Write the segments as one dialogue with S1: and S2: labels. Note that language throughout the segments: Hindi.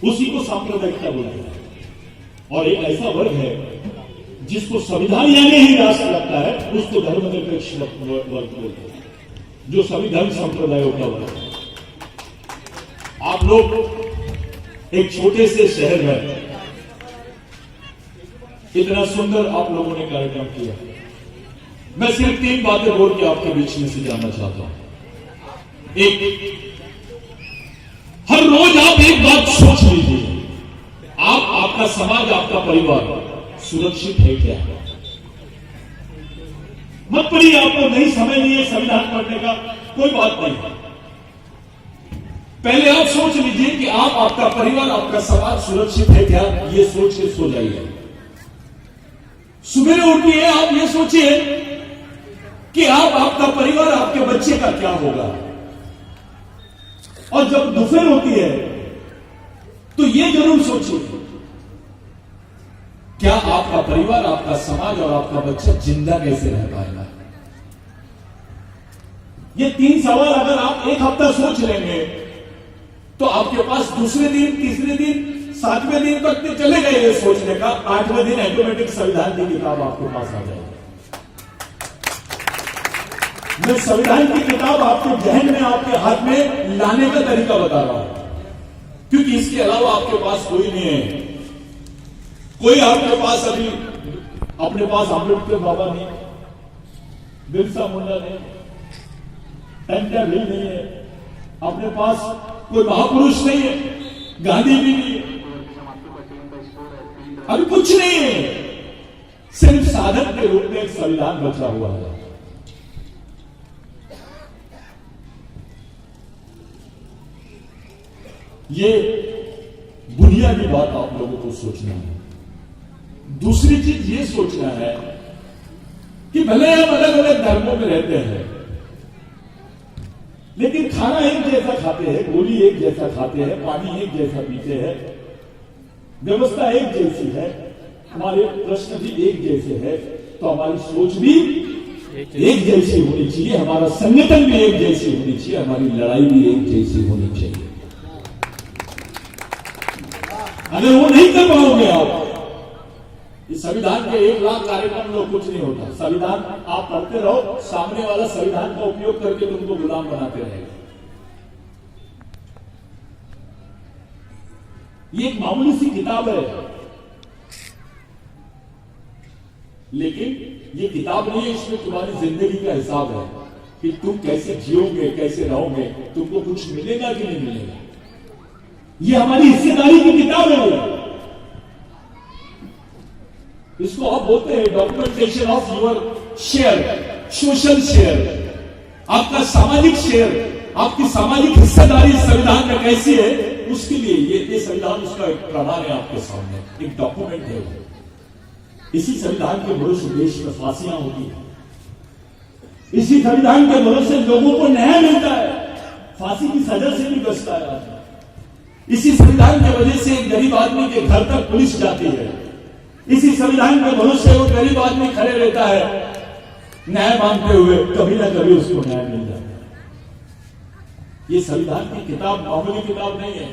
S1: उसी को सांप्रदायिकता बोलते हैं। और एक ऐसा वर्ग है जिसको संविधान यानी ही राष्ट्र लगता है, उसको धर्मनिरपेक्ष वर्ग बोलते हैं, जो सभी धर्म संप्रदायों का वर्ग है। आप लोग एक छोटे से शहर में इतना सुंदर आप लोगों ने कार्यक्रम किया। मैं सिर्फ 3 बातें बोल के आपके बीच में से जानना चाहता हूं। एक, हर रोज आप एक बात सोच लीजिए, आपका समाज, आपका परिवार सुरक्षित है क्या? मत पढ़िए, आपको नहीं समय नहीं है संविधान पढ़ने का, कोई बात नहीं है। पहले आप सोच लीजिए कि आपका परिवार, आपका समाज सुरक्षित है क्या? ये सोच के सो जाइए। सुबह उठिए, आप ये सोचिए कि आपका परिवार, आपके बच्चे का क्या होगा। और जब दोपहर होती है तो ये जरूर सोचिए, क्या आपका परिवार, आपका समाज और आपका बच्चा जिंदा कैसे रह पाएगा? ये 3 सवाल अगर आप एक हफ्ता सोच लेंगे तो आपके पास दूसरे दिन, तीसरे दिन, 7वें दिन तक तो चले गए ये सोचने का। 8वें दिन ऑटोमेटिक संविधान की किताब आपके पास आ जाएगी। मैं संविधान की किताब आपके जहन में, आपके हाथ में लाने का तरीका बता रहा हूं, क्योंकि इसके अलावा आपके पास कोई नहीं है। कोई आपके पास अभी अपने पास अम्बेडकर बाबा नहीं, बिरसा मुंडा नहीं, टंडा भी नहीं है, अपने पास कोई महापुरुष नहीं है, गांधी भी नहीं है, अभी कुछ नहीं है। सिर्फ साधन के रूप में एक संविधान बचा हुआ है। ये बुनियादी बात आप लोगों को सोचना है। दूसरी चीज ये सोचना है कि भले हम अलग अलग धर्मों में रहते हैं, लेकिन खाना एक जैसा खाते हैं, गोली एक जैसा खाते हैं, पानी एक जैसा पीते हैं, व्यवस्था एक जैसी है, हमारे प्रश्न भी एक जैसे है, तो हमारी सोच भी एक जैसी होनी चाहिए, हमारा संगठन भी एक जैसी होनी चाहिए, हमारी लड़ाई भी एक जैसी होनी चाहिए। अगर वो नहीं कर पाओगे आप, इस संविधान के 1 लाख कार्यक्रम लोग कुछ नहीं होता। संविधान आप पढ़ते रहो, सामने वाला संविधान का उपयोग करके तुमको गुलाम बनाते रहेगा। ये एक मामूली सी किताब है, लेकिन ये किताब नहीं है, इसमें तुम्हारी जिंदगी का हिसाब है कि तुम कैसे जियोगे, कैसे रहोगे, तुमको कुछ मिलेगा कि नहीं मिलेगा। ये हमारी हिस्सेदारी की किताब है। इसको आप बोलते हैं documentation of your share, social share, आपका सामाजिक शेयर, आपकी सामाजिक हिस्सेदारी संविधान में कैसी है, उसके लिए ये संविधान उसका एक प्रमाण है आपके सामने, एक डॉक्यूमेंट है। इसी संविधान के भरोसे देश में फांसियां होती है, इसी संविधान के भरोसे लोगों को न्याय मिलता है, फांसी की सजा से भी बचता है आदमी। इसी संविधान की वजह से एक गरीब आदमी के घर तक पुलिस जाती है, इसी संविधान के भरोसे वो गरीब आदमी खड़े रहता है न्याय मांगते हुए, कभी ना कभी उसको न्याय मिल जाता है। ये संविधान की किताब मामूली किताब नहीं है।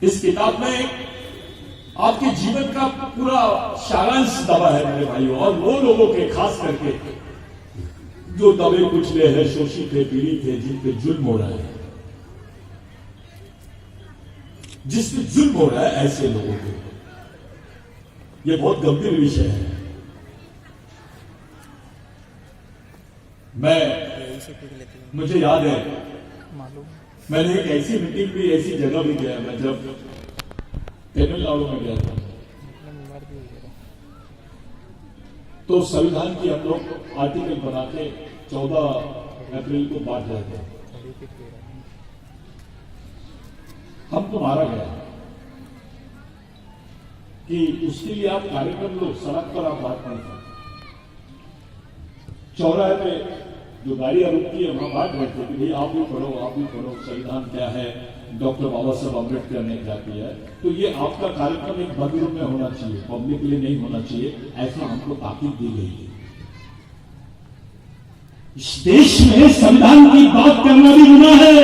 S1: इस किताब में आपके जीवन का पूरा सारांश दबा है मेरे भाइयों, और वो लोगों के, खास करके जो दबे कुचले हैं, शोषित है, पीड़ित है, जिन पे जुल्म हो रहा है, जिस पे जुल्म हो रहा है, ऐसे लोगों को। यह बहुत गंभीर विषय है। मुझे याद है, मैंने एक ऐसी मीटिंग भी, ऐसी जगह भी गया, मैं जब तमिलनाडु में गया था, तो संविधान की हम लोग आर्टिकल बना के 14 अप्रैल को बांट रहे थे। हमको मारा गया कि उसके लिए आप कार्यक्रम लो, सड़क पर आप बात नहीं करते। चौराहे पे जो गाड़ियां रुकती है वहां बात रहे थे कि भाई आप भी पढ़ो, आप भी पढ़ो, संविधान क्या है, डॉक्टर बाबा साहब अम्बेडकर ने क्या किया है। तो ये आपका कार्यक्रम एक बंद रूम में होना चाहिए, पब्लिक के लिए नहीं होना चाहिए, ऐसा हमको ताकीद दी गई है। इस देश में संविधान की बात करना भी गुनाह है।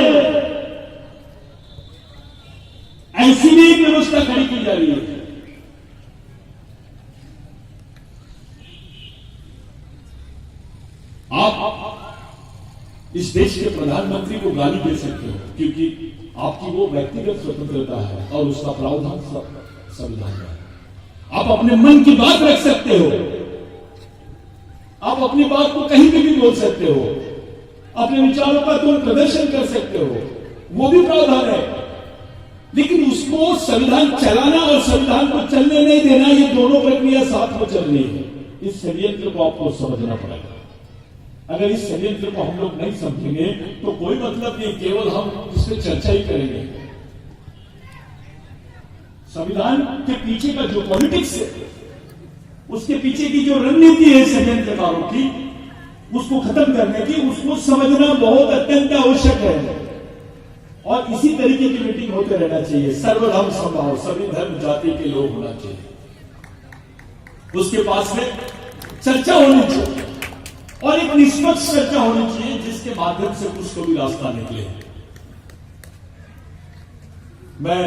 S1: इस देश के प्रधानमंत्री को गाली दे सकते हो, क्योंकि आपकी वो व्यक्तिगत स्वतंत्रता है और उसका प्रावधान संविधान में है। आप अपने मन की बात रख सकते हो, आप अपनी बात को कहीं भी बोल सकते हो, अपने विचारों का तुम प्रदर्शन कर सकते हो, वो भी प्रावधान है। लेकिन उसको संविधान चलाना और संविधान को चलने नहीं देना, ये दोनों प्रक्रिया साथ में चल रही है। इस षड्यंत्र को आपको समझना पड़ेगा। अगर इस षड्यंत्र को हम लोग नहीं समझेंगे तो कोई मतलब नहीं, केवल हम इस पर चर्चा ही करेंगे। संविधान के पीछे का जो पॉलिटिक्स है, उसके पीछे की जो रणनीति है षड्यंत्रकारों की, उसको खत्म करने की, उसको समझना बहुत अत्यंत आवश्यक है। और इसी तरीके की मीटिंग होते रहना चाहिए। सर्वधर्म समभाव, सभी धर्म जाति के लोग होना चाहिए, उसके पास में चर्चा होनी चाहिए और एक निष्पक्ष चर्चा होनी चाहिए, जिसके माध्यम से उसको भी रास्ता निकले। मैं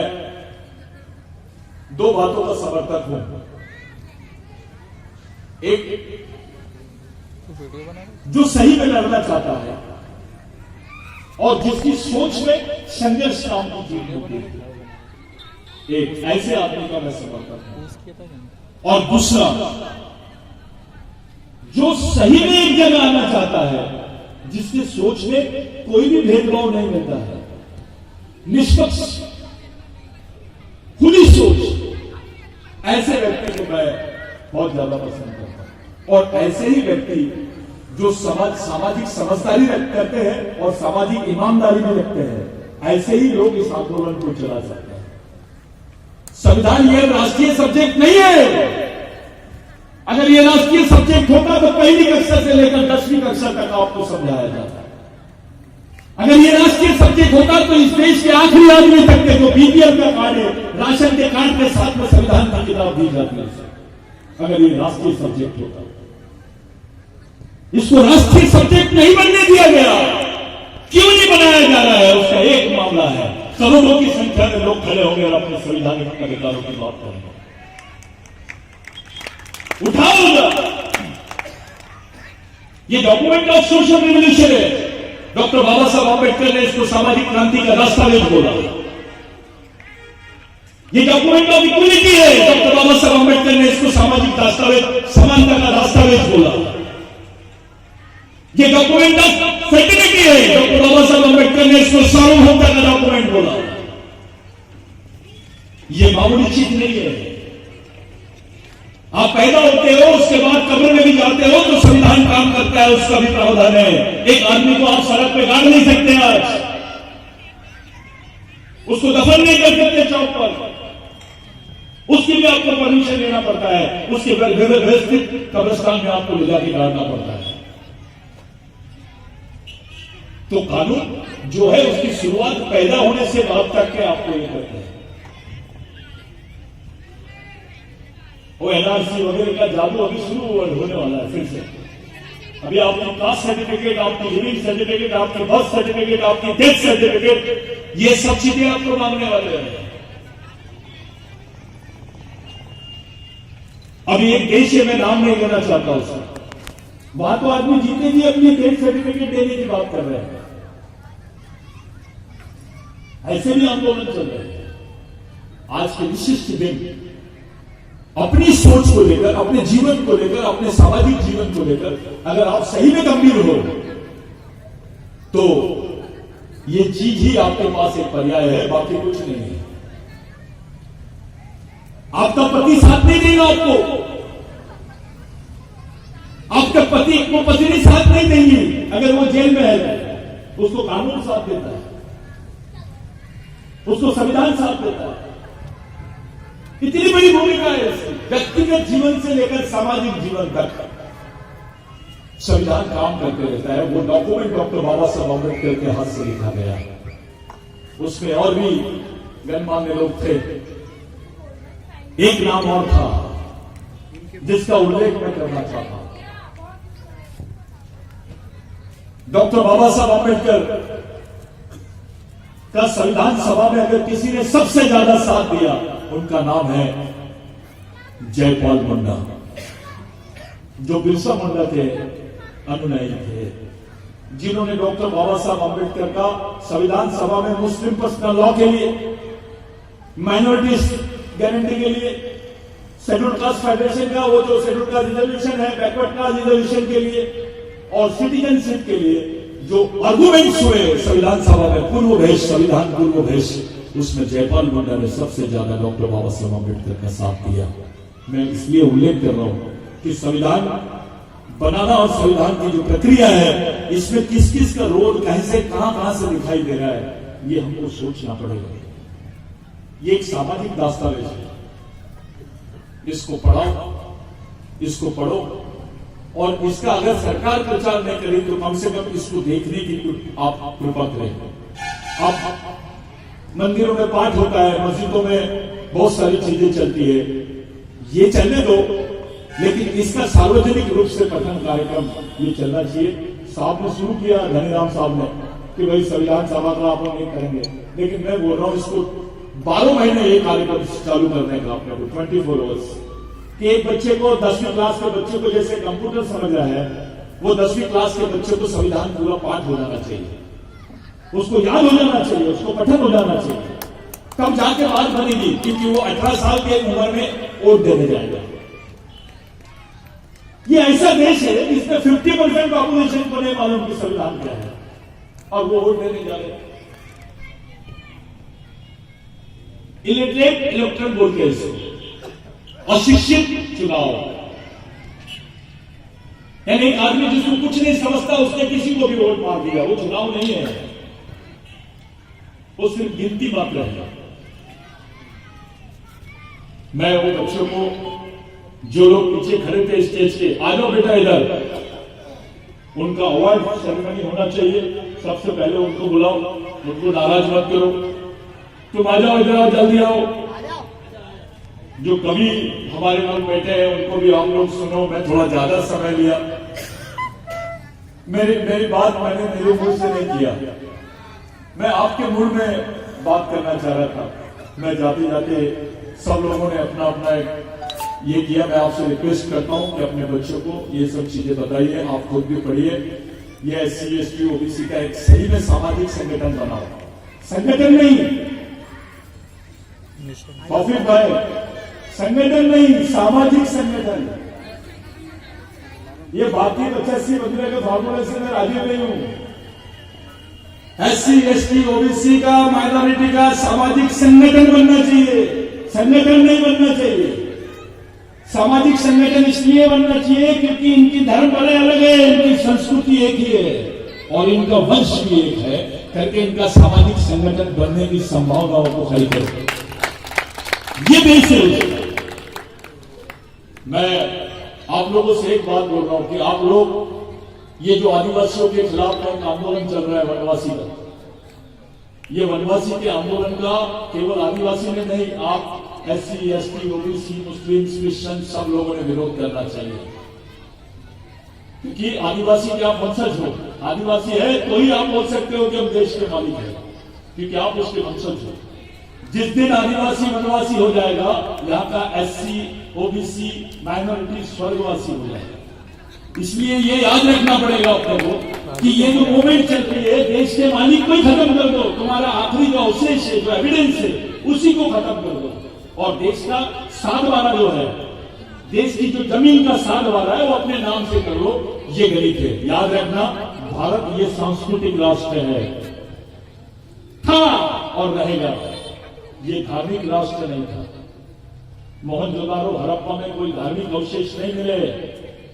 S1: दो बातों का समर्थक हूं। एक, जो सही में लड़ना चाहता है और जिसकी सोच में संघर्ष नाम की चीज होती है, एक ऐसे आदमी का मैं समर्थक हूं। और दूसरा, जो सही में एक जगह आना चाहता है, जिसकी सोच में कोई भी भेदभाव नहीं मिलता है, निष्पक्ष खुली सोच, ऐसे व्यक्ति को मैं बहुत ज्यादा पसंद करता हूं। और ऐसे ही व्यक्ति जो सामाजिक समझदारी रखते हैं और सामाजिक ईमानदारी भी रखते हैं, ऐसे ही लोग इस आंदोलन को चला सकते हैं। संविधान यह राष्ट्रीय सब्जेक्ट नहीं है। अगर ये राष्ट्रीय सब्जेक्ट होता तो पहली कक्षा से लेकर 10वीं कक्षा तक आपको समझाया जाता। अगर ये राष्ट्रीय सब्जेक्ट होता तो इस देश के आखिरी आदमी तक के जो बीपीएल का कार्ड है, राशन के कार्ड के साथ में संविधान की किताब दी जाती है। अगर ये राष्ट्रीय सब्जेक्ट होता, इसको राष्ट्रीय सब्जेक्ट नहीं बनने दिया गया। क्यों नहीं बनाया जा रहा है, उसका एक मामला है। करोड़ों की संख्या में लोग खड़े होंगे और अपने संवैधानिक अधिकारों की बात करेंगे। उठाओ, ये डॉक्यूमेंट ऑफ सोशल रिवोल्यूशन है। डॉक्टर बाबा साहब आंबेडकर ने इसको सामाजिक क्रांति का दस्तावेज बोला। ये डॉक्यूमेंट ऑफ इक्वलिटी है। डॉक्टर बाबा साहब आंबेडकर ने इसको सामाजिक दस्तावेज, समानता का दस्तावेज बोला। ये डॉक्यूमेंट ऑफ फेटर्निटी है। डॉक्टर बाबा साहब आंबेडकर ने इसको सार्वभौमता का डॉक्यूमेंट बोला। ये मामूली चीज नहीं है। आप पैदा होते हो, उसके बाद कब्र में भी जाते हो तो संविधान काम करता है, उसका भी प्रावधान है। एक आदमी को आप सड़क पे गाड़ नहीं सकते, आज उसको दफन नहीं कर सकते चौक पर, उसकी भी आपको परमिशन लेना पड़ता है। उसके व्यवस्थित कब्रिस्तान में आपको ले जाके गाड़ना पड़ता है। तो कानून जो है उसकी शुरुआत पैदा होने से बाद तक के आपको ये करते हैं। वो एनआरसी वगैरह का जादू अभी शुरू होने वाला है फिर से। अभी आपकी कास्ट सर्टिफिकेट, आपकी लिविंग सर्टिफिकेट, आपकी बर्थ सर्टिफिकेट, आपकी डेथ सर्टिफिकेट, ये सब चीजें आपको मांगने वाले हैं। अभी एक देश है, मैं नाम नहीं लेना चाहता उसका, वहां तो आदमी जीते जी अपनी डेथ सर्टिफिकेट देने की बात कर रहे हैं। ऐसे भी आंदोलन चल रहे हैं। आज के विशिष्ट दिन अपनी सोच को लेकर, अपने जीवन को लेकर, अपने सामाजिक जीवन को लेकर अगर आप सही में गंभीर हो तो ये चीज ही आपके पास एक पर्याय है, बाकी कुछ नहीं है। आपका पति साथ नहीं देगा आपको, आपका पति को पत्नी साथ नहीं देंगी। अगर वो जेल में है उसको कानून साथ देता है, उसको संविधान साथ देता है। इतनी बड़ी भूमिका है इसकी, व्यक्तिगत जीवन से लेकर सामाजिक जीवन तक संविधान काम करते रहता है। वो डॉक्यूमेंट डॉक्टर बाबा साहब अम्बेडकर के हाथ से लिखा गया, उसमें और भी गणमान्य लोग थे। एक नाम और था जिसका उल्लेख मैं करना चाहता हूं। डॉक्टर बाबा साहब अम्बेडकर का संविधान सभा में अगर किसी ने सबसे ज्यादा साथ दिया, उनका नाम है जयपाल मुंडा, जो बिरसा मुंडा के अनुयायी थे। जिन्होंने डॉक्टर बाबा साहब अम्बेडकर का संविधान सभा में मुस्लिम पर्सनल लॉ के लिए, माइनॉरिटीज गारंटी के लिए, शेड्यूल कास्ट फेडरेशन का वो जो शेड्यूल कास्ट रिजर्वेशन है, बैकवर्ड कास्ट रिजर्वेशन के लिए और सिटीजनशिप के लिए जो आर्गुमेंट्स हुए संविधान सभा में, पूर्वभेश संविधान पूर्वभेश, उसमें जयपाल मुंडा ने सबसे ज्यादा डॉक्टर बाबा साहब अम्बेडकर का साथ दिया। मैं इसलिए उल्लेख कर रहा हूं कि संविधान बनाना और संविधान की जो प्रक्रिया है, इसमें किस किस का रोल कहां से दिखाई दे रहा है, ये हमको सोचना पड़ेगा। ये एक सामाजिक दस्तावेज है, इसको पढ़ो और इसका अगर सरकार प्रचार नहीं करे तो कम से कम इसको देखने की आप कृपा करें। आप मंदिरों में पाठ होता है, मस्जिदों में बहुत सारी चीजें चलती है, ये चलने दो, लेकिन इसका सार्वजनिक रूप से पठन कार्यक्रम ये चलना चाहिए। साहब ने शुरू किया, धनीराम साहब ने, कि भाई संविधान सभा का आप लोग नहीं करेंगे, लेकिन मैं बोल रहा हूं इसको 12 महीने ये कार्यक्रम चालू करने का अपने को 24 आवर्स, कि एक बच्चे को 10वीं क्लास के बच्चे को जैसे कंप्यूटर समझ रहा है, वो 10वीं क्लास के बच्चे को संविधान पूरा पाठ हो जाना चाहिए, उसको याद हो जाना चाहिए, उसको पठन हो जाना चाहिए, तब जाके बात बनेगी, क्योंकि वो 18 साल के उम्र में वोट देने जाएगा। ये ऐसा देश है जिसमें 50% पॉपुलेशन को नहीं मालूम कि संविधान क्या है और वो वोट देने जा रहे हैं। इलिटरेट इलेक्टोरल बोर्ड के हिस्से, अशिक्षित चुनाव, यानी एक आदमी जिसको कुछ नहीं समझता उसने किसी को भी वोट मार दिया, वो चुनाव नहीं है, वो सिर्फ गिनती मात्र है। मैं वो बच्चों को, जो लोग पीछे खड़े थे स्टेज के, आ जाओ बेटा इधर, उनका अवार्ड सेरेमनी होना चाहिए, सबसे पहले उनको बुलाओ, उनको नाराज मत करो, तुम आ जाओ इधर, आओ जल्दी आओ। जो कवि हमारे लोग बैठे हैं उनको भी आप लोग सुनो, मैं थोड़ा ज्यादा समय लिया, मेरी बात मैंने मेरे मुंह से नहीं किया, मैं आपके मूड में बात करना चाह रहा था। मैं जाते जाते सब लोगों ने अपना अपना एक ये किया, मैं आपसे रिक्वेस्ट करता हूं कि अपने बच्चों को ये सब चीजें बताइए, आप खुद भी पढ़िए। ये SC ST OBC का एक सही में सामाजिक संगठन बनाओ, संगठन नहीं तौफीक भाई, संगठन नहीं, सामाजिक संगठन। ये भारतीय 85 वगैरह के फॉर्मूले से मैं राजी नहीं हूं। SC ST OBC का, माइनॉरिटी का सामाजिक संगठन बनना चाहिए, संगठन नहीं बनना चाहिए। सामाजिक संगठन इसलिए बनना चाहिए क्योंकि इनकी धर्म बड़े अलग है, इनकी संस्कृति एक ही है और इनका वंश भी एक है, करके इनका सामाजिक संगठन बनने की संभावनाओं को खड़ी करके ये बेस है। मैं आप लोगों से एक बात बोल रहा हूं कि आप लोग, ये जो आदिवासियों के खिलाफ में एक आंदोलन चल रहा है वनवासी का, ये वनवासी के आंदोलन का केवल आदिवासी ने नहीं, आप SC ST OBC Muslim Christian सब लोगों ने विरोध करना चाहिए, क्योंकि आदिवासी के आप वंशज हो, आदिवासी है तो ही आप बोल सकते हो कि हम देश के मालिक हैं, क्योंकि आप उसके वंशज हो। जिस दिन आदिवासी वनवासी हो जाएगा, यहाँ का SC OBC माइनॉरिटी स्वर्गवासी हो जाएगा। इसलिए ये याद रखना पड़ेगा अपने को कि ये जो मूवमेंट चल रही है, देश के मालिक को ही खत्म कर दो, तुम्हारा आखिरी जो अवशेष है, जो एविडेंस है, उसी को खत्म कर दो, और देश का साधवारा जो है, देश की जो जमीन का साधवारा है, वो अपने नाम से कर लो, ये गलत है। याद रखना, भारत ये सांस्कृतिक राष्ट्र है, था और रहेगा, ये धार्मिक राष्ट्र नहीं था। मोहनजोदारो हड़प्पा में कोई धार्मिक अवशेष नहीं मिले,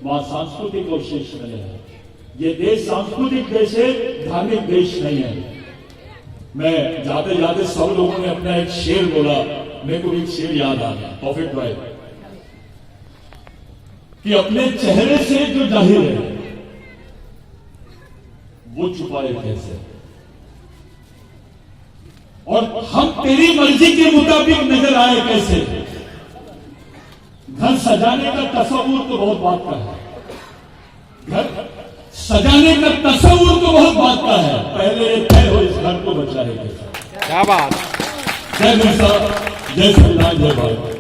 S1: वहां सांस्कृतिक अवशेष मिले हैं। ये देश सांस्कृतिक देश है, धार्मिक देश नहीं है। मैं जाते जाते सब लोगों ने अपना एक शेर बोला, मेरे को एक शेर याद आ गया तौफीक भाई, कि अपने चेहरे से जो जाहिर है वो छुपाए कैसे, और हम तेरी मर्जी के मुताबिक नजर आए कैसे। घर सजाने का तस्वुर तो बहुत बात का है, घर सजाने का तस्वुर तो बहुत बात का है, पहले तय हो इस घर को बचाने के। क्या बात। जय मिर्जा, जय संविधान, जय भारत।